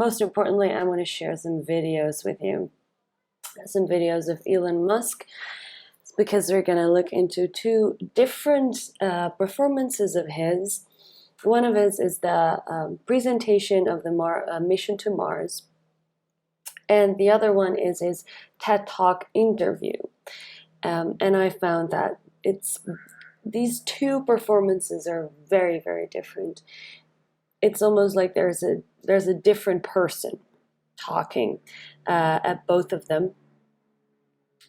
most importantly, I want to share some videos with you. Some videos of Elon Musk, because we're going to look into two different performances of his. One of his is the presentation of the mission to Mars, and the other one is his TED Talk interview. And I found that these two performances are very, very different. It's almost like there's a different person talking at both of them.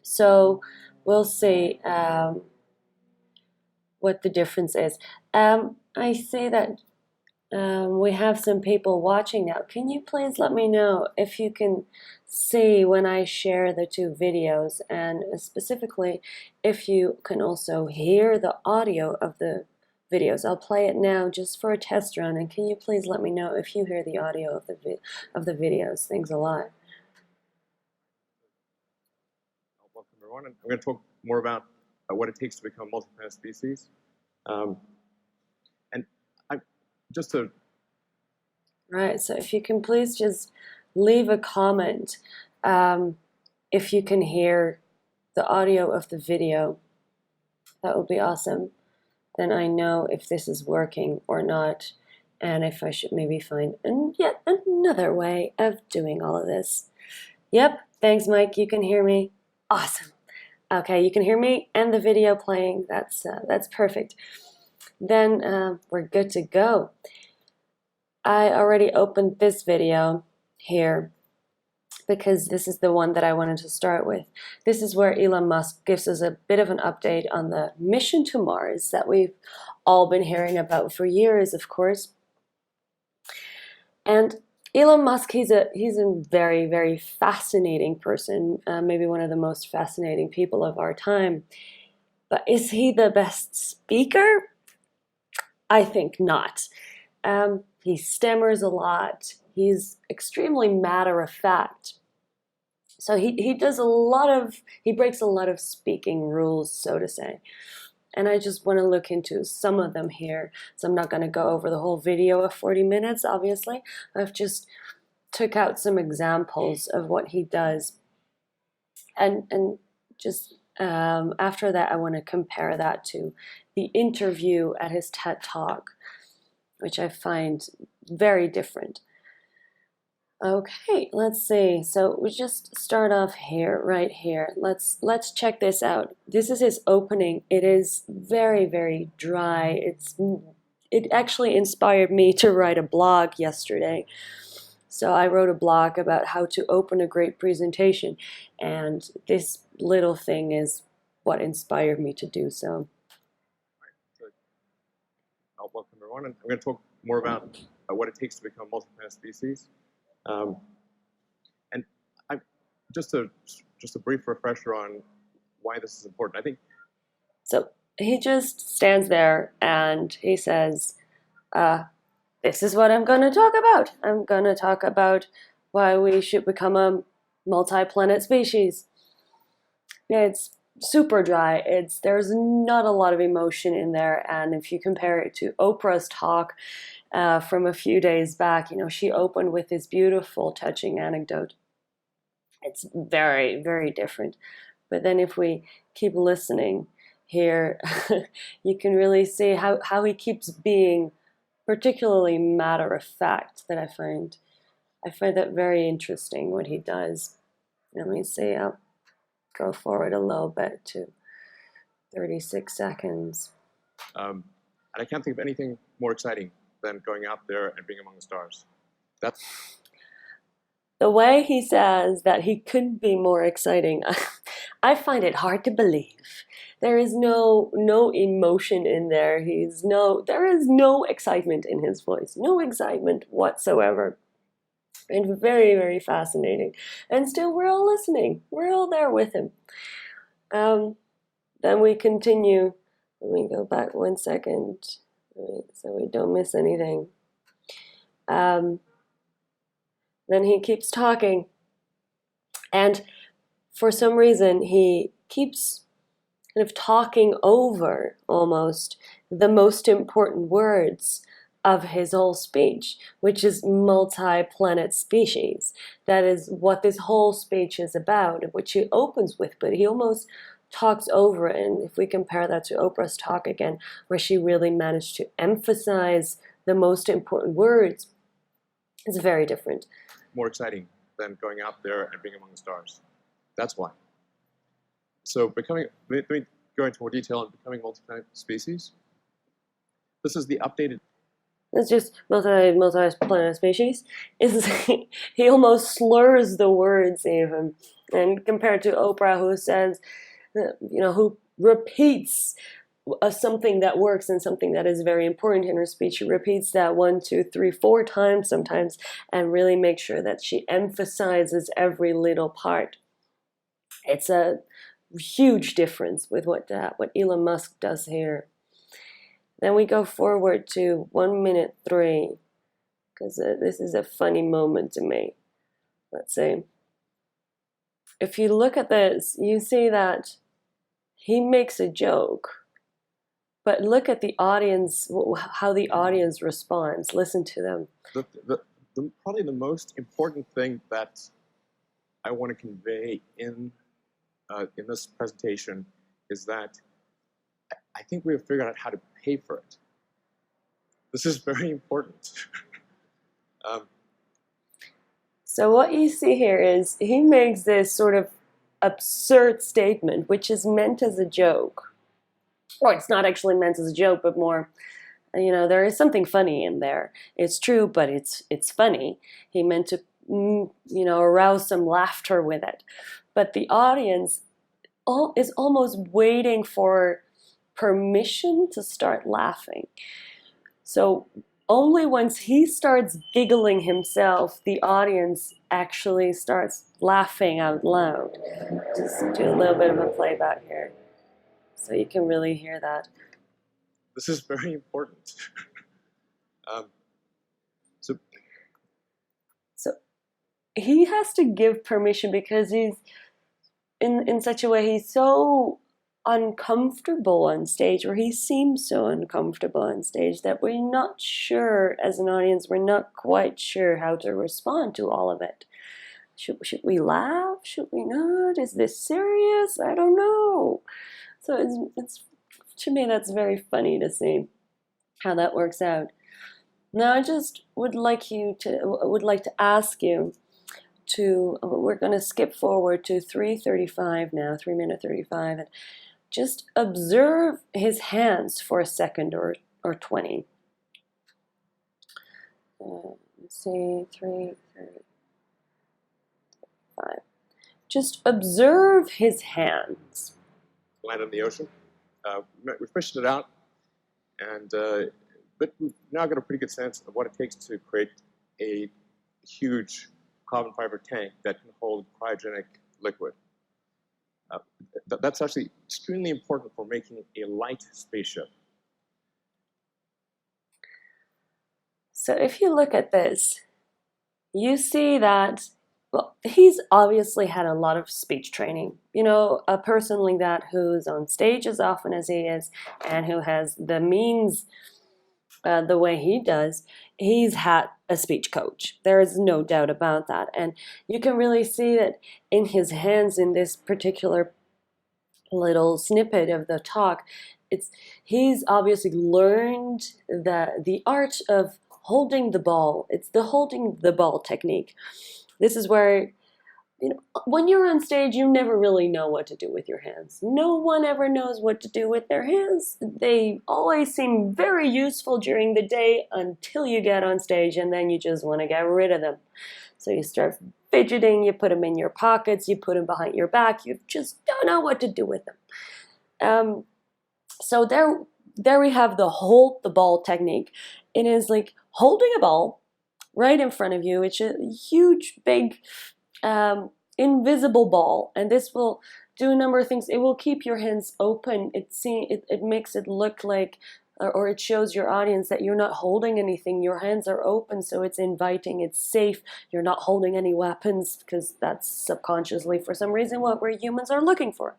So we'll see what the difference is. I say that we have some people watching now. Can you please let me know if you can see when I share the two videos, and specifically if you can also hear the audio of the videos. I'll play it now just for a test run, and can you please let me know if you hear the audio of the videos? Thanks a lot. Welcome everyone. I'm going to talk more about what it takes to become a multi-planet species. And just to... Right, so if you can please just leave a comment if you can hear the audio of the video, that would be awesome. Then I know if this is working or not, and if I should maybe find yet another way of doing all of this. Yep, thanks Mike, you can hear me. Awesome. Okay, you can hear me and the video playing. That's perfect. Then we're good to go. I already opened this video here because this is the one that I wanted to start with. This is where Elon Musk gives us a bit of an update on the mission to Mars that we've all been hearing about for years, of course. And Elon Musk, he's a very, very fascinating person, maybe one of the most fascinating people of our time. But is he the best speaker? I think not. He stammers a lot. He's extremely matter-of-fact. So he breaks a lot of speaking rules, so to say. And I just want to look into some of them here. So I'm not going to go over the whole video of 40 minutes, obviously. I've just took out some examples of what he does. And just after that, I want to compare that to the interview at his TED Talk, which I find very different. Okay, let's see. So we just start off here, right here. Let's check this out. This is his opening. It is very, very dry. It actually inspired me to write a blog yesterday. So I wrote a blog about how to open a great presentation, and this little thing is what inspired me to do so. Welcome everyone, and I'm going to talk more about what it takes to become a multi-planet species. And just a brief refresher on why this is important. I think so. He just stands there and he says, "This is what I'm going to talk about. I'm going to talk about why we should become a multi-planet species." It's super dry. There's not a lot of emotion in there, and if you compare it to Oprah's talk from a few days back, she opened with this beautiful, touching anecdote. It's very, very different. But then if we keep listening here, you can really see how he keeps being particularly matter-of-fact. That I find that very interesting, what he does. Let me see. I'll go forward a little bit to 36 seconds. And I can't think of anything more exciting than going out there and being among the stars. That's the way he says that he couldn't be more exciting. I find it hard to believe. There is no emotion in there. There is no excitement in his voice. No excitement whatsoever. And very, very fascinating. And still, we're all listening. We're all there with him. Then we continue. Let me go back 1 second so we don't miss anything. Then he keeps talking. And for some reason, he keeps kind of talking over almost the most important words of his whole speech, which is multi-planet species. That is what this whole speech is about, which he opens with, but he almost talks over it. And if we compare that to Oprah's talk again, where she really managed to emphasize the most important words, it's very different. More exciting than going out there and being among the stars. That's why. So let me go into more detail on becoming multi-planet species. This is the updated. It's just multi-planet species. He almost slurs the words even. And compared to Oprah, who says, who repeats something that works and something that is very important in her speech. She repeats that 1, 2, 3, 4 times sometimes, and really makes sure that she emphasizes every little part. It's a huge difference with what Elon Musk does here. Then we go forward to 1 minute 3, because this is a funny moment to me. Let's see. If you look at this, you see that he makes a joke, but look at the audience, how the audience responds. Listen to them. Probably the most important thing that I want to convey in this presentation is that I think we have figured out how to pay for it. This is very important. So what you see here is he makes this sort of absurd statement, which is meant as a joke. Or it's not actually meant as a joke, but more, there is something funny in there. It's true, but it's funny. He meant to, arouse some laughter with it. But the audience is almost waiting for permission to start laughing. So only once he starts giggling himself, the audience actually starts laughing out loud. Just do a little bit of a playback here, so you can really hear that. This is very important. So he has to give permission because he's in such a way, he's so uncomfortable on stage, or he seems so uncomfortable on stage, that we're not sure, as an audience, we're not quite sure how to respond to all of it. Should we laugh? Should we not? Is this serious? I don't know. So it's to me, that's very funny to see how that works out. Now I just would like to ask you to, we're going to skip forward to 3:35 now, 3 minute 35, and just observe his hands for a second or 20. Let's see, 3:35. Just observe his hands. Land in the ocean. We fished it out, but we've now got a pretty good sense of what it takes to create a huge carbon fiber tank that can hold cryogenic liquid. That's actually extremely important for making a light spaceship. So if you look at this, you see that, well, he's obviously had a lot of speech training. A person like that who's on stage as often as he is and who has the means the way he does, he's had a speech coach. There is no doubt about that. And you can really see that in his hands in this particular little snippet of the talk. He's obviously learned the art of holding the ball. It's the holding the ball technique. This is where, when you're on stage, you never really know what to do with your hands. No one ever knows what to do with their hands. They always seem very useful during the day until you get on stage, and then you just want to get rid of them. So you start fidgeting, you put them in your pockets, you put them behind your back, you just don't know what to do with them. So there we have the hold the ball technique. It is like holding a ball right in front of you. It's a huge, big, invisible ball, and this will do a number of things. It will keep your hands open. It makes it look like, or it shows your audience that you're not holding anything. Your hands are open, so it's inviting, it's safe. You're not holding any weapons, because that's subconsciously, for some reason, what we humans are looking for.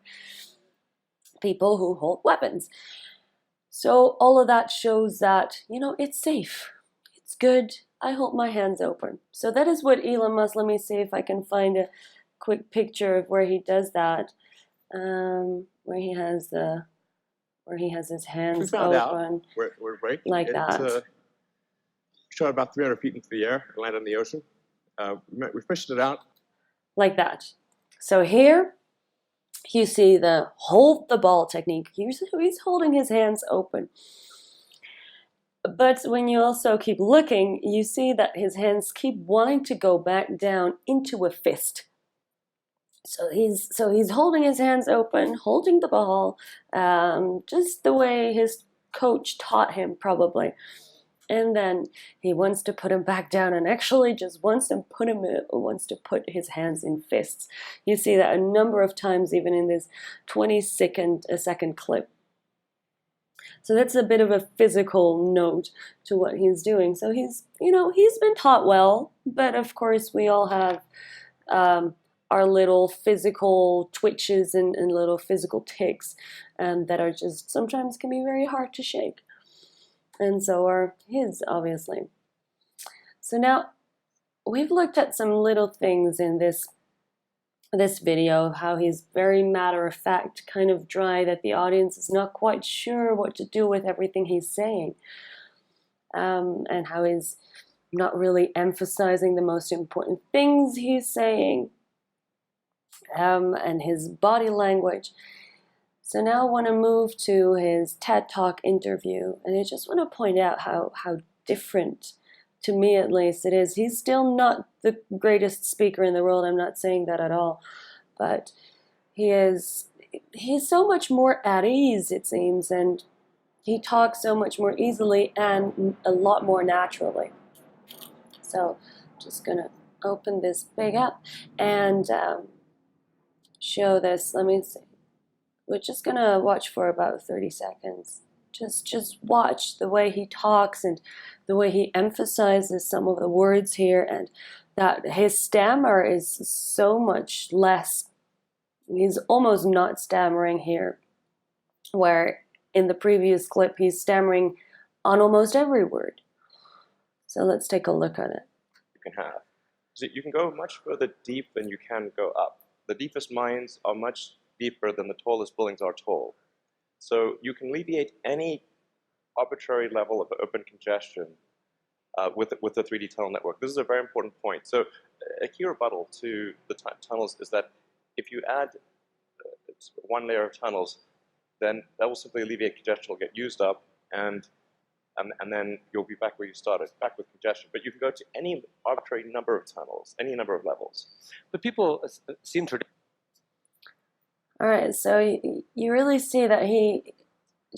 People who hold weapons. So all of that shows that, it's safe. it's good. I hold my hands open. So that is what Elon Musk, let me see if I can find a quick picture of where he does that. Where he has his hands we found open. Out we're right. Like that. Shot about 300 feet into the air, landed in the ocean. We fished it out. Like that. So here, you see the hold the ball technique. He's holding his hands open. But when you also keep looking, you see that his hands keep wanting to go back down into a fist. So he's holding his hands open, holding the ball, just the way his coach taught him, probably. And then he wants to put him back down, and actually just wants to put his hands in fists. You see that a number of times, even in this 20-second clip. So that's a bit of a physical note to what he's doing. So he's been taught well, but of course we all have our little physical twitches and little physical tics, that are just sometimes can be very hard to shake. And so are his, obviously. So now we've looked at some little things in this video of how he's very matter-of-fact, kind of dry, that the audience is not quite sure what to do with everything he's saying, and how he's not really emphasizing the most important things he's saying, and his body language. So now I want to move to his TED Talk interview, and I just want to point out how different, to me at least, it is. He's still not the greatest speaker in the world, I'm not saying that at all, but he's so much more at ease, it seems, and he talks so much more easily and a lot more naturally. So just going to open this big up and show this. Let me see. We're just going to watch for about 30 seconds. Just watch the way he talks and the way he emphasizes some of the words here, and that his stammer is so much less. He's almost not stammering here, where in the previous clip he's stammering on almost every word. So let's take a look at it. You can have. So you can go much further deep than you can go up. The deepest minds are much deeper than the tallest buildings are tall. So you can alleviate any arbitrary level of open congestion with the 3D tunnel network. This is a very important point. So a key rebuttal to the tunnels is that if you add one layer of tunnels, then that will simply alleviate congestion, will get used up, and then you'll be back where you started, back with congestion. But you can go to any arbitrary number of tunnels, any number of levels. But people seem to... All right, so you really see that he,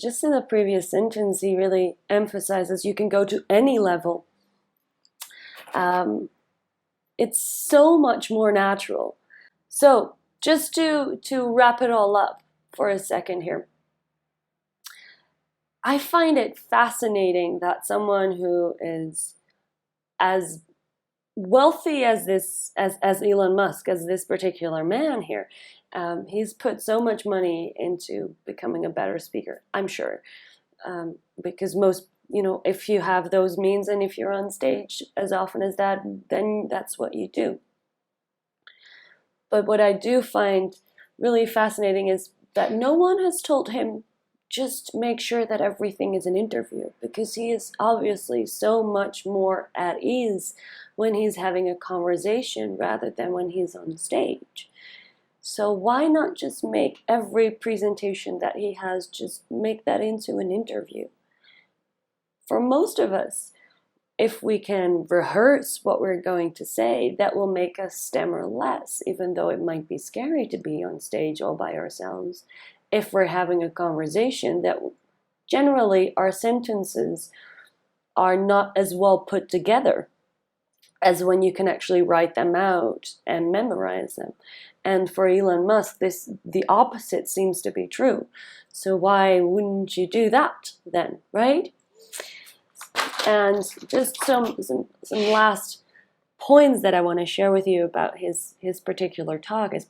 just in the previous sentence, he really emphasizes you can go to any level. It's so much more natural. So just to wrap it all up for a second here, I find it fascinating that someone who is as wealthy as Elon Musk, as this particular man here, he's put so much money into becoming a better speaker, I'm sure, because most, if you have those means and if you're on stage as often as that, then that's what you do. But what I do find really fascinating is that no one has told him just make sure that everything is an interview, because he is obviously so much more at ease when he's having a conversation rather than when he's on stage. So why not just make every presentation that he has, just make that into an interview? For most of us, if we can rehearse what we're going to say, that will make us stammer less, even though it might be scary to be on stage all by ourselves. If we're having a conversation, that generally our sentences are not as well put together as when you can actually write them out and memorize them. And for Elon Musk, the opposite seems to be true. So why wouldn't you do that then, right? And just some last points that I want to share with you about his particular talk is,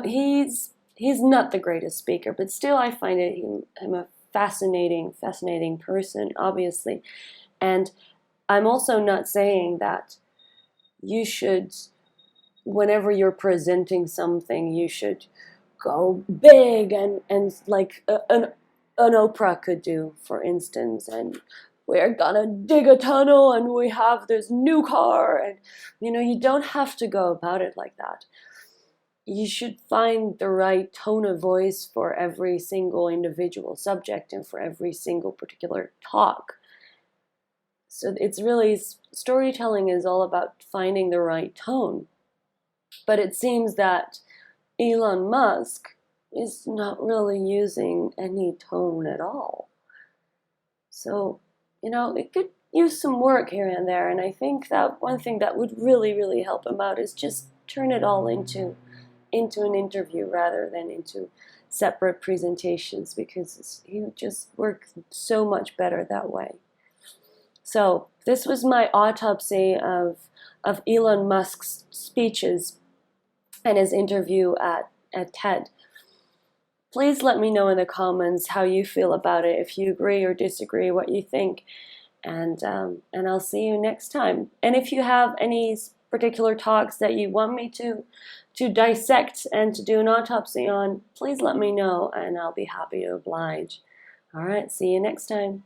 he's not the greatest speaker, but still I find him a fascinating person, obviously. And I'm also not saying that you should, whenever you're presenting something, you should go big and like an Oprah could do, for instance, and we're gonna dig a tunnel and we have this new car, and you don't have to go about it like that. You should find the right tone of voice for every single individual subject and for every single particular talk. So it's really, storytelling is all about finding the right tone. But it seems that Elon Musk is not really using any tone at all. So, it could use some work here and there. And I think that one thing that would really, really help him out is just turn it all into an interview rather than into separate presentations, because he would just work so much better that way. So this was my autopsy of Elon Musk's speeches and his interview at TED. Please let me know in the comments how you feel about it, if you agree or disagree, what you think, and I'll see you next time. And if you have any particular talks that you want me to dissect and to do an autopsy on, please let me know and I'll be happy to oblige. All right, see you next time.